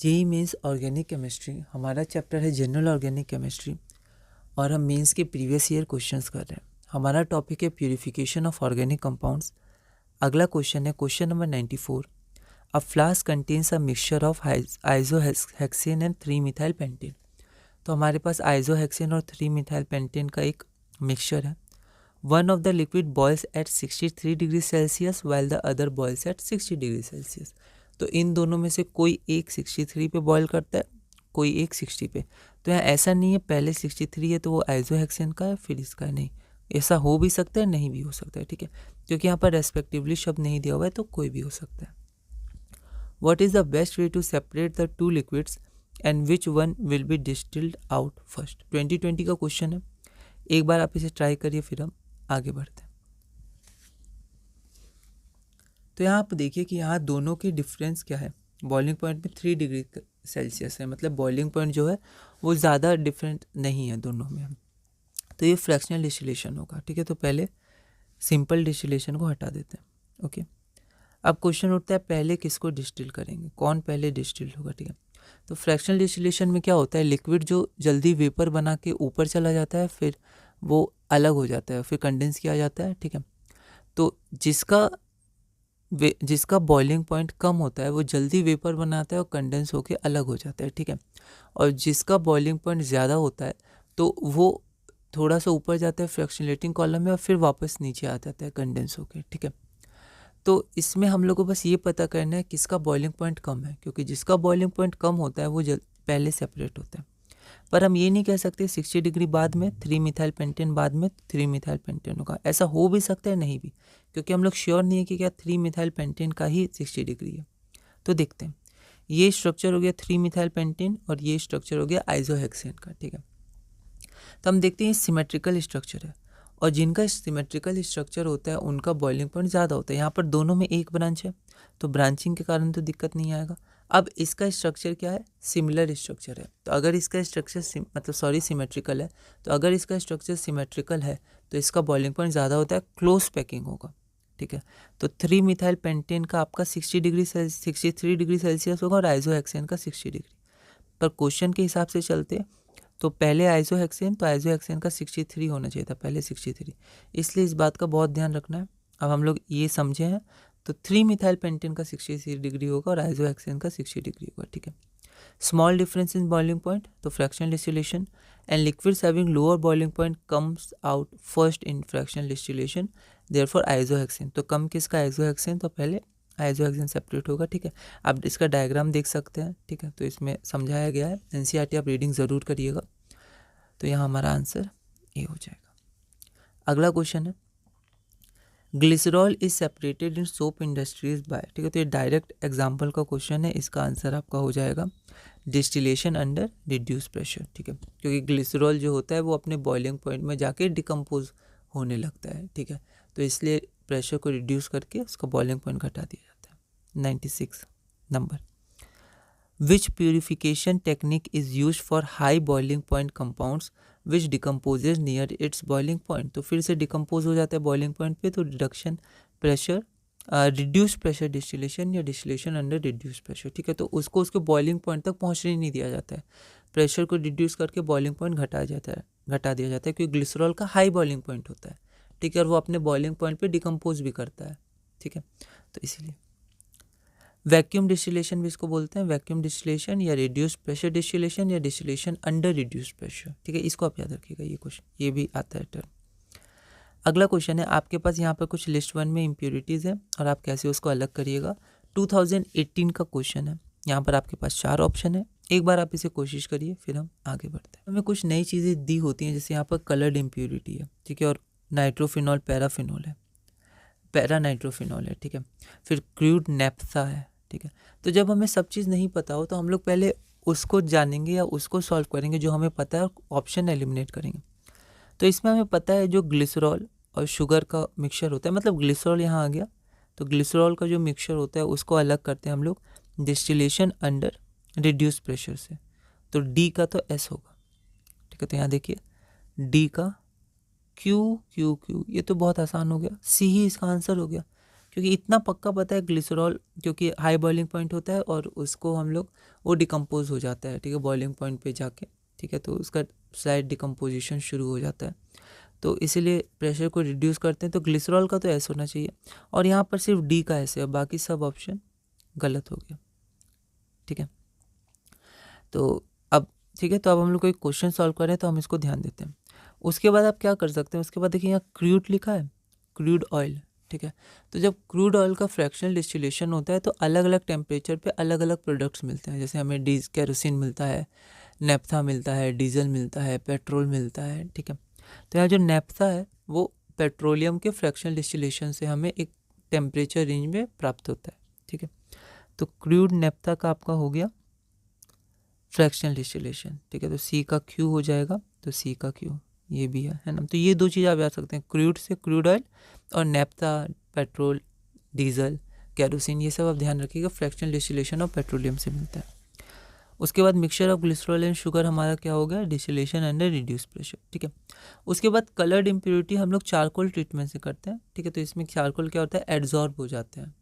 JEE means organic chemistry, हमारा chapter है general organic chemistry और हम मेंस के प्रीवियस ईयर क्वेश्चंस कर रहे हैं। हमारा टॉपिक है प्यूरिफिकेशन ऑफ ऑर्गेनिक कंपाउंड्स। अगला क्वेश्चन है question number 94। A flask contains a mixture of isohexane and 3 methyl pentane. तो हमारे पास आइसोहेक्सेन और 3 मिथाइल पेंटेन का एक मिक्सचर है। One of the liquid boils at 63 degree Celsius while the other boils at 60 degree Celsius. तो इन दोनों में से कोई एक 63 पे बॉयल करता है, कोई एक 60 पे। तो यहाँ ऐसा नहीं है पहले 63 है तो वो आइसोहेक्सेन का है फिर इसका है, नहीं। ऐसा हो भी सकता है, नहीं भी हो सकता है, ठीक है, क्योंकि यहाँ पर रेस्पेक्टिवली शब्द नहीं दिया हुआ है तो कोई भी हो सकता है। What is the best way to separate the two liquids and which one will be distilled out first. 2020 का क्वेश्चन है, एक बार आप इसे ट्राई करिए फिर हम आगे बढ़ते हैं। तो यहाँ आप देखिए कि यहाँ दोनों के डिफरेंस क्या है। बॉइलिंग पॉइंट में 3 डिग्री सेल्सियस है, मतलब बॉइलिंग पॉइंट जो है वो ज़्यादा डिफरेंट नहीं है दोनों में। तो ये फ्रैक्शनल डिस्टिलेशन होगा, ठीक है। तो पहले सिंपल डिस्टिलेशन को हटा देते हैं, ओके। अब क्वेश्चन उठता है पहले किसको डिस्टिल करेंगे, कौन पहले डिस्टिल होगा, ठीक है। तो फ्रैक्शनल डिस्टिलेशन में क्या होता है, लिक्विड जो जल्दी वेपर बना के ऊपर चला जाता है फिर वो अलग हो जाता है, फिर कंडेंस किया जाता है, ठीक है। तो जिसका बॉइलिंग पॉइंट कम होता है वो जल्दी वेपर बनाता है और कंडेंस होके अलग हो जाता है, ठीक है। और जिसका बॉइलिंग पॉइंट ज़्यादा होता है तो वो थोड़ा सा ऊपर जाता है फ्रैक्शनलेटिंग कॉलम में और फिर वापस नीचे आ जाता है कंडेंस होके, ठीक है। तो इसमें हम लोग को बस ये पता करना है किसका बॉइलिंग पॉइंट कम है, क्योंकि जिसका बॉइलिंग पॉइंट कम होता है वो पहले सेपरेट होता है। पर हम ये नहीं कह सकते 60 डिग्री बाद में 3 मिथाइल पेंटेन बाद में 3 मिथाइल पेंटेन होगा। ऐसा हो भी सकता है, नहीं भी, क्योंकि हम लोग श्योर नहीं है कि क्या 3 मिथाइल पेंटेन का ही 60 डिग्री है। तो देखते हैं, ये स्ट्रक्चर हो गया 3 मिथाइल पेंटेन और ये स्ट्रक्चर हो गया आइसोहेक्सेन का, ठीक है। तो हम देखते हैं सिमेट्रिकल स्ट्रक्चर है और जिनका सिमेट्रिकल स्ट्रक्चर होता है उनका बॉइलिंग पॉइंट ज़्यादा होता है। यहाँ पर दोनों में एक ब्रांच है तो ब्रांचिंग के कारण तो दिक्कत नहीं आएगा। अब इसका स्ट्रक्चर क्या है, सिमिलर स्ट्रक्चर है। तो अगर इसका स्ट्रक्चर सिमेट्रिकल है, तो अगर इसका स्ट्रक्चर सिमेट्रिकल है तो इसका बॉइलिंग पॉइंट ज़्यादा होता है, क्लोज पैकिंग होगा, ठीक है। तो 3 मिथाइल पेंटेन का आपका 63 डिग्री सेल्सियस होगा और आइसोहेक्सेन का 60 डिग्री। पर क्वेश्चन के हिसाब से चलते तो पहले आइसोहेक्सेन, तो आइसोहेक्सेन का 63 होना चाहिए था, पहले 63, इसलिए इस बात का बहुत ध्यान रखना है। अब हम लोग ये समझे हैं तो 3 मिथाइल पेंटेन का 63 डिग्री होगा और आइसोहेक्सेन का 60 डिग्री होगा, ठीक है। Small difference in boiling point, तो fractional distillation and liquids having lower boiling point comes out first in fractional distillation, therefore isohexane. तो कम किसका, आइसोहेक्सेन, तो पहले आइसोहेक्सेन सेपरेट होगा, ठीक है। आप इसका डायग्राम देख सकते हैं, ठीक है। तो इसमें समझाया गया है, एनसीईआरटी आप रीडिंग ज़रूर करिएगा। तो यहाँ हमारा आंसर ए हो जाएगा। अगला क्वेश्चन है glycerol is separated in soap industries by, ठीक है। तो ये डायरेक्ट एग्जांपल का क्वेश्चन है, इसका आंसर आपका हो जाएगा डिस्टिलेशन अंडर रिड्यूस प्रेशर, ठीक है। क्योंकि ग्लिसरॉल जो होता है वो अपने बॉइलिंग पॉइंट में जाके डिकम्पोज होने लगता है, ठीक है। तो इसलिए प्रेशर को रिड्यूस करके उसका बॉइलिंग पॉइंट घटा दिया जाता है। 96 number, which purification technique is used for high boiling point compounds which decomposes near its boiling point। तो फिर से डिकम्पोज हो जाता है बॉइलिंग पॉइंट पे, तो reduction pressure, reduce pressure distillation या डिस्टिलेशन अंडर रिड्यूस प्रेशर, ठीक है। तो उसको उसके बॉइलिंग पॉइंट तक पहुंचने नहीं दिया जाता है, प्रेशर को रिड्यूस करके बॉइलिंग पॉइंट घटा दिया जाता है, क्योंकि ग्लिसरॉल का हाई बॉइलिंग पॉइंट होता है, ठीक है, और वो अपने बॉइलिंग पॉइंट पे डिकम्पोज भी करता है, ठीक है। तो इसीलिए वैक्यूम डिस्टिलेशन भी इसको बोलते हैं, वैक्यूम डिस्टिलेशन या रिड्यूस प्रेशर डिस्टिलेशन या डिस्टिलेशन अंडर रिड्यूस प्रेशर, ठीक है। इसको आप याद रखिएगा, ये क्वेश्चन ये भी आता है टर्म। अगला क्वेश्चन है, आपके पास यहाँ पर कुछ लिस्ट 1 में इम्प्योरिटीज़ है और आप कैसे उसको अलग करिएगा। 2018 का क्वेश्चन है, यहाँ पर आपके पास 4 ऑप्शन है, एक बार आप इसे कोशिश करिए फिर हम आगे बढ़ते हैं। हमें कुछ नई चीज़ें दी होती हैं, जैसे यहाँ पर कलर्ड इम्प्योरिटी है, ठीक है, और नाइट्रोफिनॉल पैराफिनॉल है, पैरा नाइट्रोफिनॉल है, ठीक है, फिर क्रूड नेप्था है, ठीक है। तो जब हमें सब चीज़ नहीं पता हो तो हम लोग पहले उसको जानेंगे या उसको सॉल्व करेंगे जो हमें पता है और ऑप्शन एलिमिनेट करेंगे। तो इसमें हमें पता है जो ग्लिसरॉल और शुगर का मिक्सचर होता है, मतलब ग्लिसरॉल यहाँ आ गया, तो ग्लिसरॉल का जो मिक्सचर होता है उसको अलग करते हैं हम लोग डिस्टिलेशन अंडर रिड्यूस प्रेशर से। तो डी का तो एस होगा, ठीक है। तो यहाँ देखिए डी का क्यू क्यू क्यू, ये तो बहुत आसान हो गया, सी ही इसका आंसर हो गया। क्योंकि इतना पक्का पता है ग्लिसरॉल क्योंकि हाई बॉइलिंग पॉइंट होता है और उसको हम लोग वो डिकम्पोज हो जाता है, ठीक है, बॉइलिंग पॉइंट पे जाके, ठीक है, तो उसका स्लाइड डिकम्पोजिशन शुरू हो जाता है, तो इसीलिए प्रेशर को रिड्यूस करते हैं। तो ग्लिसरॉल का तो ऐसा होना चाहिए और यहाँ पर सिर्फ डी का ऐसे है, बाकी सब ऑप्शन गलत हो गया, ठीक है। तो अब ठीक है, तो अब हम लोग कोई क्वेश्चन सॉल्व करें तो हम इसको ध्यान देते हैं। उसके बाद आप क्या कर सकते हैं, उसके बाद देखिए यहाँ क्रूड लिखा है, क्रूड ऑयल, ठीक है। तो जब क्रूड ऑयल का फ्रैक्शनल डिस्टिलेशन होता है तो अलग अलग टेम्परेचर पे अलग अलग प्रोडक्ट्स मिलते हैं, जैसे हमें कैरोसिन मिलता है, नेफ्था मिलता है, डीजल मिलता है, पेट्रोल मिलता है, ठीक है। तो यहाँ जो नेफ्था है वो पेट्रोलियम के फ्रैक्शनल डिस्टिलेशन से हमें एक टेम्परेचर रेंज में प्राप्त होता है, ठीक है। तो क्रूड नेफ्था का आपका हो गया फ्रैक्शनल डिस्टिलेशन, ठीक है। तो सी का क्यू हो जाएगा, तो सी का क्यू ये भी है ना। तो ये दो चीज़ आप याद सकते हैं, क्रूड से क्रूड ऑयल और नेफ्था पेट्रोल डीजल कैरोसिन, ये सब आप ध्यान रखिएगा, फ्रैक्शनल डिस्टिलेशन और पेट्रोलियम से मिलता है। उसके बाद mixture of glycerol and sugar हमारा क्या हो गया, डिस्टिलेशन अंडर रिड्यूस प्रेशर, ठीक है। उसके बाद कलर्ड इम्प्योरिटी हम लोग चारकोल ट्रीटमेंट से करते हैं, ठीक है। तो इसमें चारकोल क्या होता है, एड्जॉर्ब हो जाते हैं,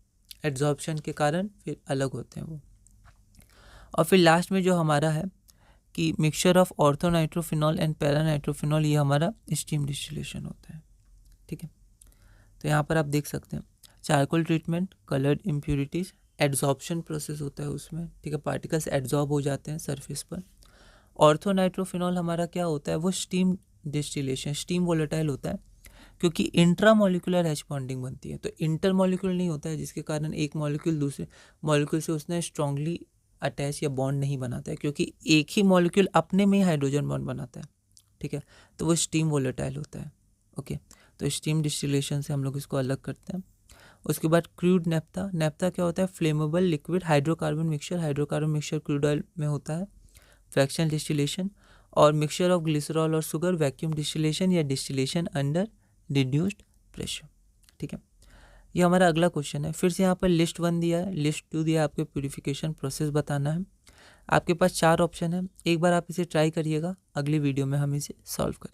एड्जॉर्प्शन के कारण फिर अलग होते हैं वो। और फिर लास्ट में जो हमारा है कि mixture of orthonitrophenol and paranitrophenol, ये हमारा स्टीम डिस्टिलेशन होता है, ठीक है। तो यहाँ पर आप देख सकते हैं charcoal treatment, coloured impurities, adsorption process होता है उसमें, ठीक है, पार्टिकल्स एड्जॉर्ब हो जाते हैं सरफेस पर। ऑर्थोनाइट्रोफिनॉल हमारा क्या होता है, वो स्टीम डिस्टिलेशन, स्टीम वोलेटाइल होता है क्योंकि इंट्रामोलिकुलर एच बॉन्डिंग बनती है, तो इंटरमोलिकुलर नहीं होता है, जिसके कारण एक मॉलिक्यूल दूसरे मॉलिक्यूल से उसने स्ट्रांगली अटैच या बॉन्ड नहीं बनाता है, क्योंकि एक ही मॉलिक्यूल अपने में ही हाइड्रोजन बॉन्ड बनाता है, ठीक है। तो वो स्टीम वोलेटाइल होता है, ओके। तो स्टीम डिस्टिलेशन से हम लोग इसको अलग करते हैं। उसके बाद क्रूड नेफ्था, नेफ्था क्या होता है, flammable liquid hydrocarbon mixture, hydrocarbon mixture crude oil में होता है, फ्रैक्शनल डिस्टिलेशन। और मिक्सचर ऑफ ग्लिसरॉल और शुगर, वैक्यूम डिस्टिलेशन या डिस्टिलेशन अंडर रिड्यूस्ड प्रेशर, ठीक है। ये हमारा अगला क्वेश्चन है। फिर से यहाँ पर लिस्ट 1 दिया है, लिस्ट 2 दिया है, आपको प्यूरिफिकेशन प्रोसेस बताना है। आपके पास 4 ऑप्शन है, एक बार आप इसे ट्राई करिएगा, अगली वीडियो में हम इसे सॉल्व करेंगे।